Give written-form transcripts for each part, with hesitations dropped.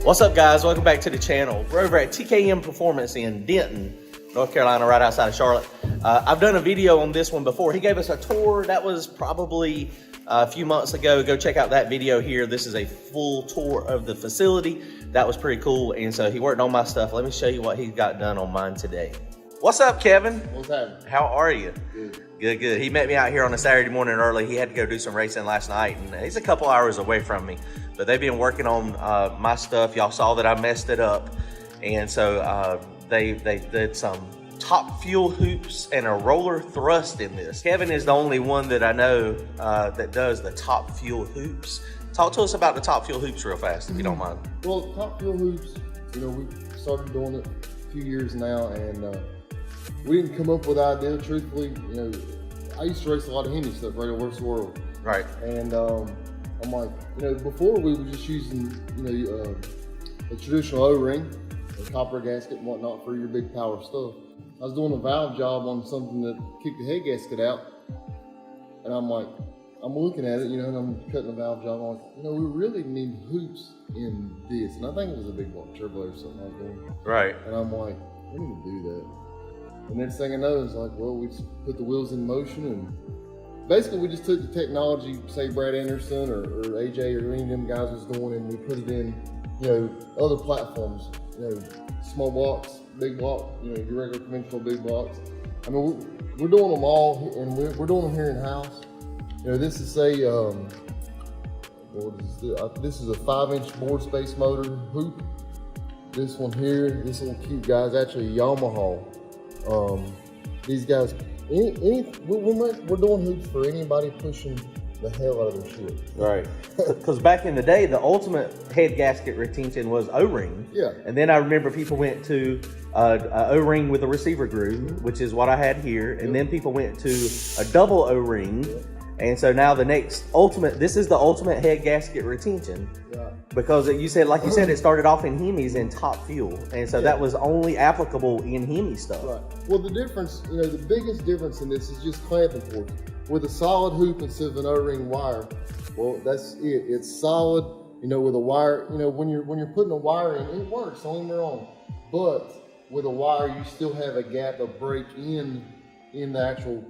What's up, guys? Welcome back to the channel. We're over at TKM Performance in Denton, North Carolina, right outside of Charlotte. I've done a video on this one before. He gave us a tour. That was probably a few months ago. Go check out that video here. This is a full tour of the facility. That was pretty cool. And so he worked on my stuff. Let me show you what he's got done on mine today. What's up, Kevin? What's happening? How are you? Good. Good, good. He met me out here on a Saturday morning early. He had to go do some racing last night, and he's a couple hours away from me. But they've been working on my stuff. Y'all saw that I messed it up. And so they did some top fuel hoops and a roller thrust in this. Kevin is the only one that I know that does the top fuel hoops. Talk to us about the top fuel hoops real fast, if you don't mind. Well, top fuel hoops, we started doing it a few years now, and we didn't come up with the idea, truthfully. I used to race a lot of Hemi stuff right over the world. Right. And I'm like, before we were just using, a traditional O-ring, a copper gasket and whatnot for your big power stuff. I was doing a valve job on something that kicked the head gasket out, and I'm like, I'm looking at it, and I'm cutting the valve job. I'm like, we really need hoops in this, and I think it was a big block turbo or something I was doing. Right. And I'm like, we need to do that. And next thing I know, it's like, well, we just put the wheels in motion, and basically we just took the technology, say Brad Anderson or AJ or any of them guys was doing, and we put it in, other platforms, small blocks, big block, your regular conventional big blocks. I mean, we're doing them all, and we're doing them here in house. This is this is a 5-inch board space motor hoop. This one here, this little cute guy is actually a Yamaha. These guys, we're doing hoops for anybody pushing the hell out of their shit. Right. Because back in the day, the ultimate head gasket retention was O-ring. Yeah. And then I remember people went to a O-ring with a receiver groove, which is what I had here. And then people went to a double O-ring. And so now the next ultimate, this is the ultimate head gasket retention. Yeah. Because you said, like you said, it started off in Hemis and top fuel. And so that was only applicable in Hemi stuff. Right. Well, the difference, the biggest difference in this is just clamping force. With a solid hoop instead of an O-ring wire, well, that's it. It's solid, with a wire, when you're putting a wire in, it works, don't get me wrong. But with a wire, you still have a gap, a break in the actual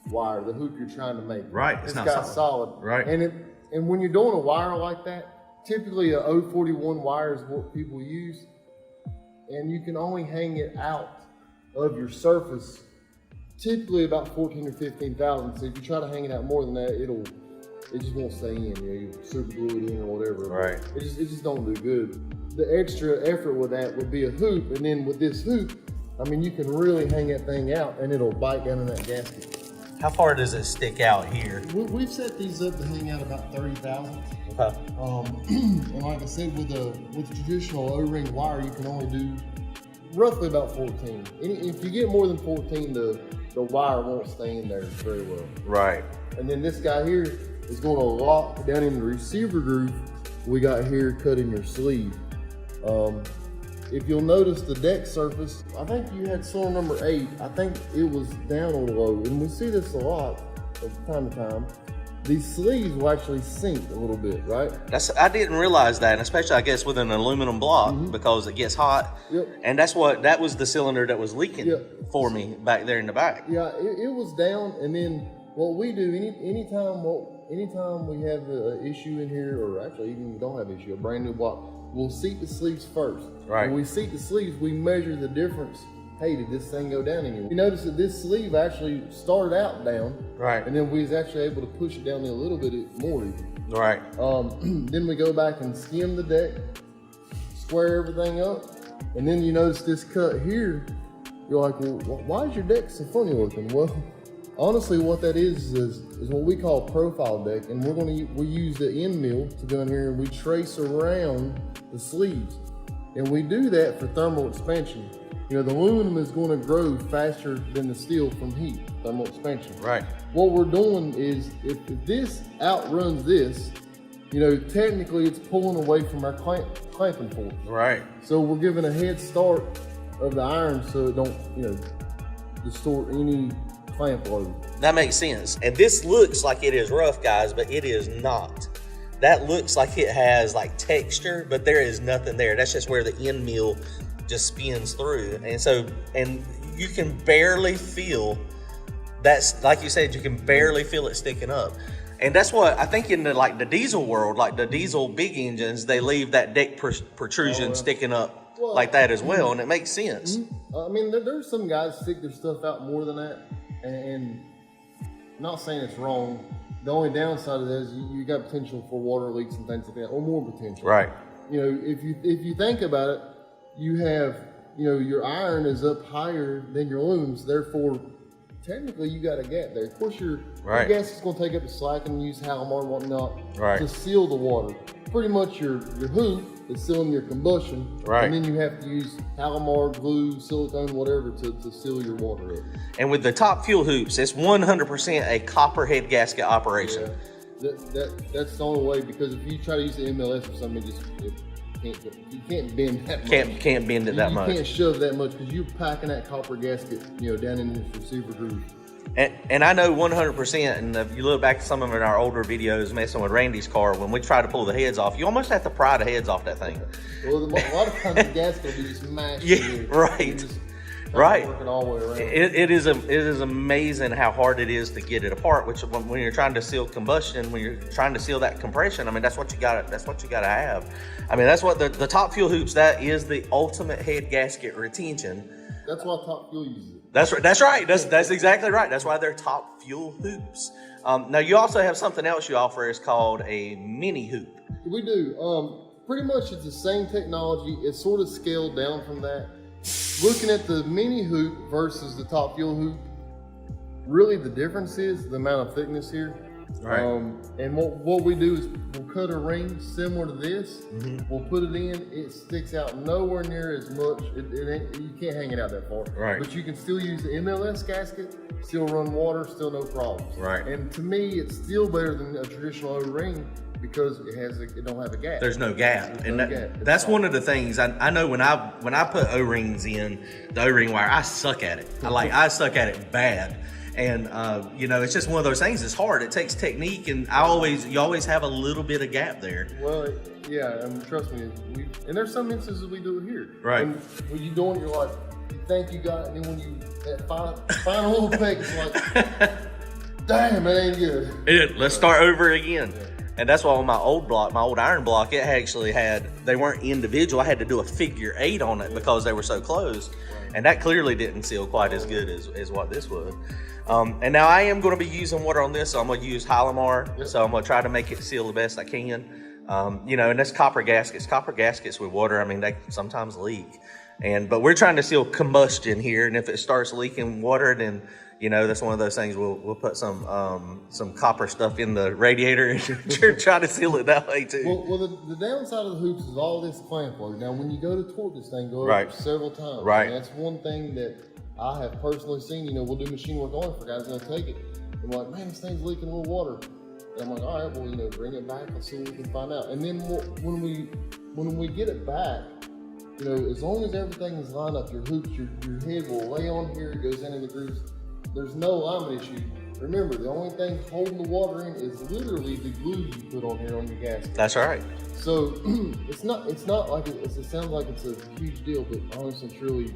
wire, the hoop you're trying to make. Right. It's got solid. Right. And when you're doing a wire like that, typically a 041 wire is what people use, and you can only hang it out of your surface typically about 14 or 15 thousand. So if you try to hang it out more than that, it just won't stay in. You super glue it in or whatever. Right. It just don't do good. The extra effort with that would be a hoop, and then with this hoop, I mean, you can really hang that thing out, and it'll bite down in that gasket. How far does it stick out here? We've set these up to hang out about 30 thousandths. Okay. And like I said, with traditional O-ring wire, you can only do roughly about 14. If you get more than 14, the wire won't stay in there very well. Right. And then this guy here is going to lock down in the receiver groove we got here cut in your sleeve. If you'll notice the deck surface, I think you had cylinder number 8. I think it was down a little low, and we see this a lot from time to time. These sleeves will actually sink a little bit, right? I didn't realize that, and especially I guess with an aluminum block, because it gets hot. Yep. And that was the cylinder that was leaking for me back there in the back. Yeah, it was down, and then what we do anytime we have an issue in here, or actually even if we don't have an issue, a brand new block, we'll seat the sleeves first. Right. When we seat the sleeves, we measure the difference. Hey, did this thing go down anywhere? You notice that this sleeve actually started out down. Right. And then we was actually able to push it down a little bit more even. Right. Then we go back and skim the deck, square everything up, and then you notice this cut here. You're like, well, why is your deck so funny looking? Well, honestly, what that is what we call profile deck, and we use the end mill to go in here and we trace around the sleeves, and we do that for thermal expansion. The aluminum is going to grow faster than the steel from heat, thermal expansion. Right. What we're doing is, if this outruns this, technically it's pulling away from our clamping force. Right. So we're giving a head start of the iron so it don't, distort any clamp load. That makes sense. And this looks like it is rough, guys, but it is not. that looks like it has like texture, but there is nothing there. That's just where the end mill just spins through. And you can barely feel, that's like you said, you can barely feel it sticking up. And that's what I think in the diesel world, like the diesel big engines, they leave that deck protrusion sticking up like that as well, and it makes sense. I mean, there's some guys stick their stuff out more than that, and I'm not saying it's wrong. The only downside of that is you got potential for water leaks and things like that, or more potential. Right. You know, if you think about it, you have, you know, your iron is up higher than your looms, therefore technically you got a gap there. Of course your gas is going to take up the slack and use Halomar and whatnot to seal the water. Pretty much your hoop is sealing your combustion, and then you have to use Halomar, glue, silicone, whatever to seal your water up. And with the top fuel hoops, it's 100% a copper head gasket operation. Yeah. That's the only way, because if you try to use the MLS or something, you can't bend that much. Can't bend it that much. You can't shove that much because you're packing that copper gasket, you know, down in this receiver groove. And I know 100%, and if you look back at some of our older videos messing with Randy's car, when we try to pull the heads off, you almost have to pry the heads off that thing. Well, a lot of times the gasket will be just mashed. Right. Working all the way around. It is amazing how hard it is to get it apart. Which when you're trying to seal combustion, when you're trying to seal that compression, I mean that's what you got to have. I mean that's what the top fuel hoops. That is the ultimate head gasket retention. That's why Top Fuel uses it. That's right. That's exactly right. That's why they're top fuel hoops. Now you also have something else you offer. It's called a mini hoop. We do. Pretty much it's the same technology. It's sort of scaled down from that. Looking at the mini hoop versus the top fuel hoop, really the difference is the amount of thickness here. Right. And what we do is we'll cut a ring similar to this. We'll put it in. It sticks out nowhere near as much. You can't hang it out that far. Right. But you can still use the MLS gasket, still run water, still no problems. Right. And to me, it's still better than a traditional O-ring because it don't have a gap. There's no gap. That's one of the things I know when I put O-rings in the O-ring wire, I suck at it. I suck at it bad. And you know, it's just one of those things. It's hard. It takes technique, and you always have a little bit of gap there. Well, yeah, and trust me, and there's some instances we do it here. Right. And when you doing, you're like, you think you got it, and then when you that final little peck, it's like, damn, it ain't good. Let's start over again. Yeah. And that's why on my old iron block, it actually they weren't individual. I had to do a figure 8 on it because they were so close. Right. And that clearly didn't seal quite as good as what this would. And now I am going to be using water on this, so I'm going to use Halomar. Yep. So I'm going to try to make it seal the best I can. You know, and that's copper gaskets. Copper gaskets with water, I mean, they sometimes leak. But we're trying to seal combustion here, and if it starts leaking water, then you know that's one of those things. We'll put some copper stuff in the radiator and try to seal it that way too. Well, the downside of the hoops is all this clamp work. Now, when you go to torque this thing, go over several times. Right. And that's one thing that I have personally seen. You know, we'll do machine work on it for guys gonna take it. I'm like, man, this thing's leaking a little water. And I'm like, all right, well, you know, bring it back. Let's see what we can find out. And then when we get it back, you know, as long as everything is lined up, your hoops, your head will lay on here. It goes into the grooves. There's no alignment issue. Remember, the only thing holding the water in is literally the glue you put on here on your gasket. That's right. So it's not like it sounds like it's a huge deal, but honestly, truly,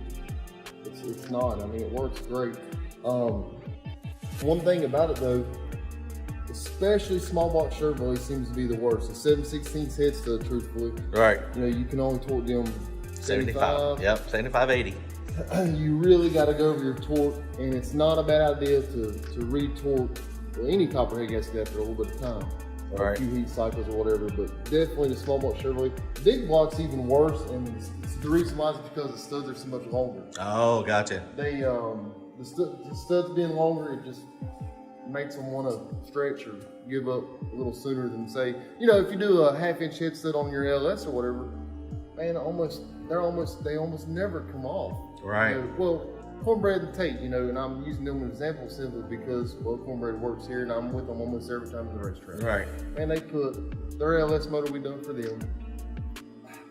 it's not. I mean, it works great. One thing about it though, especially small box Chevrolet seems to be the worst. The 7/16 head stud, truthfully. Right. You know, you can only torque them 75. Yep, 75, 80. You really got to go over your torque, and it's not a bad idea to re-torque any copperhead gasket after a little bit of time, or a few heat cycles or whatever. But definitely the small block Chevrolet, big block's even worse, and the reason why is because the studs are so much longer. Oh, gotcha. They the studs being longer, it just makes them want to stretch or give up a little sooner than say, you know, if you do a 1/2-inch head stud on your LS or whatever, man, they almost never come off. Right. You know, well, Cornbread and Tate, you know, and I'm using them as an example simply because, well, Cornbread works here and I'm with them almost every time at the racetrack. Right. And they put their LS motor we done for them.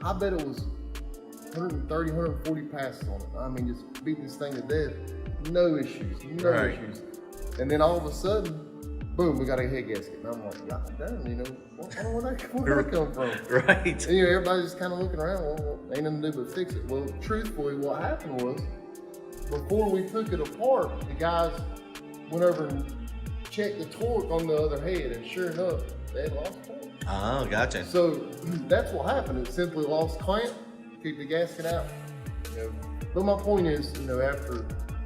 I bet it was 130, 140 passes on it. I mean, just beat this thing to death. No issues. And then all of a sudden, boom, we got a head gasket. And I'm like, God damn, you know, where'd that come from? Right. And, you know, everybody's just kind of looking around, well, ain't nothing to do but fix it. Well, truthfully, what happened was, before we took it apart, the guys went over and checked the torque on the other head, and sure enough, they had lost torque. Oh, gotcha. So that's what happened. It simply lost clamp, keep the gasket out. You know. But my point is, you know, after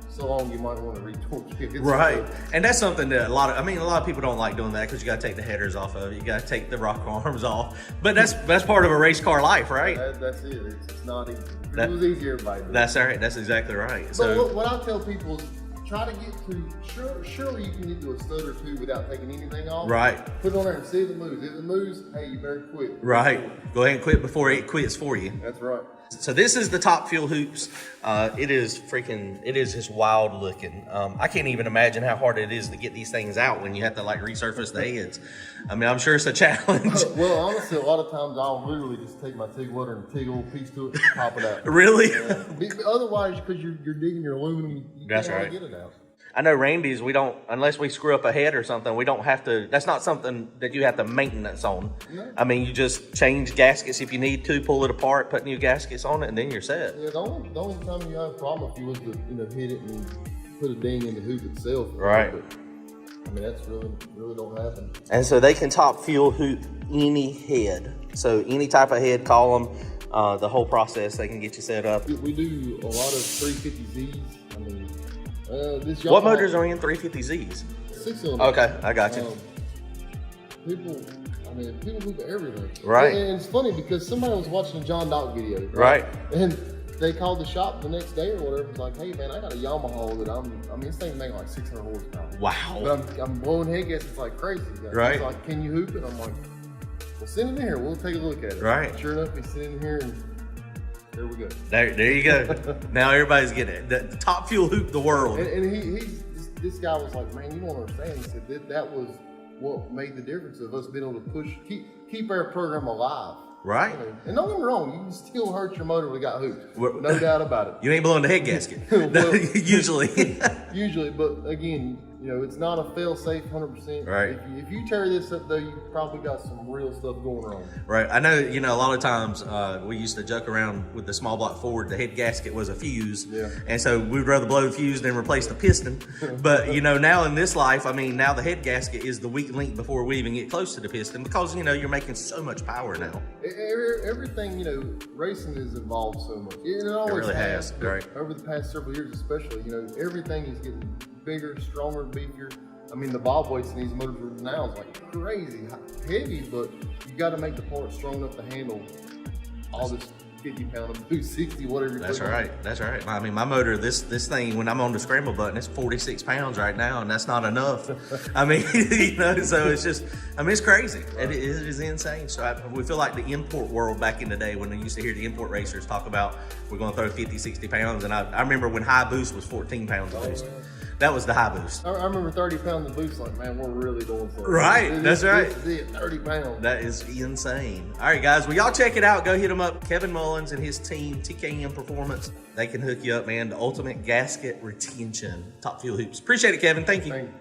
so long, you might want to retorque it. Right. And that's something that a lot of people don't like doing that because you got to take the headers off of it. You got to take the rocker arms off. But that's part of a race car life, right? That's it. It's not easy. If it was easy, everybody would. That's right. That's exactly right. But so what I tell people is try to get to, surely you can get to a stud or two without taking anything off. Right. Put it on there and see if it moves. If it moves, hey, you better quit. Right. Go ahead and quit before it quits for you. That's right. So this is the top fuel hoops. It is just wild looking. I can't even imagine how hard it is to get these things out when you have to like resurface the heads. I mean, I'm sure it's a challenge. Well, honestly, a lot of times I'll literally just take my TIG welder and TIG a little piece to it and pop it out. Really? Yeah. Otherwise, because you're digging your aluminum, you That's can't right. get it out. I know Randy's, we don't, unless we screw up a head or something, we don't have to, that's not something that you have to maintenance on. No. I mean, you just change gaskets if you need to, pull it apart, put new gaskets on it, and then you're set. Yeah, the only time you have a problem if you was to, you know, hit it and put a ding in the hoop itself. Right. But, I mean, that's really don't happen. And so they can top fuel hoop any head. So any type of head column, the whole process, they can get you set up. We do a lot of 350Zs. I mean, this What motors are in 350Zs? 6-cylinder. Okay, I got you. People hoop everything. Right. And it's funny because somebody was watching a John Dock video. Right. And they called the shop the next day or whatever. It's like, hey man, I got a Yamaha that this thing makes like 600 horsepower. Wow. But I'm blowing head gaskets like crazy. Right. He's like, can you hoop it? I'm like, well, send it in here. We'll take a look at it. Right. Sure enough, he sent it in here and there we go. There you go. Now everybody's getting it. The top fuel hoop the world. And this guy was like, man, you don't understand. He said that was what made the difference of us being able to keep our program alive. Right. You know, and don't get me wrong, you can still hurt your motor when it got hooped. No doubt about it. You ain't blowing the head gasket. Well, Usually. Usually, but again, you know, it's not a fail-safe 100%. Right. If you tear this up, though, you probably got some real stuff going wrong. Right. I know, a lot of times we used to joke around with the small block Ford, the head gasket was a fuse. Yeah. And so we'd rather blow the fuse than replace the piston. But, now in this life, now the head gasket is the weak link before we even get close to the piston because, you're making so much power now. Everything, racing is involved so much. It always really has. Right. Over the past several years especially, everything is getting bigger, stronger, beefier. I mean, the bob weights in these motors now is like crazy heavy, but you got to make the part strong enough to handle all this 50-pound, 260, whatever. That's right. That's right. I mean, my motor, this thing, when I'm on the scramble button, it's 46 pounds right now, and that's not enough. I mean, so it's just, it's crazy. Right. It is insane. So we feel like the import world back in the day when they used to hear the import racers talk about we're going to throw 50, 60 pounds, and I remember when high boost was 14 pounds of boost. That was the high boost. I remember 30 pounds of boost, like, man, we're really going for it. Right, that's right. This is it, 30 pounds. That is insane. All right, guys, well, y'all check it out. Go hit them up. Kevin Mullins and his team, TKM Performance. They can hook you up, man. The ultimate gasket retention. Top fuel hoops. Appreciate it, Kevin. Thank you.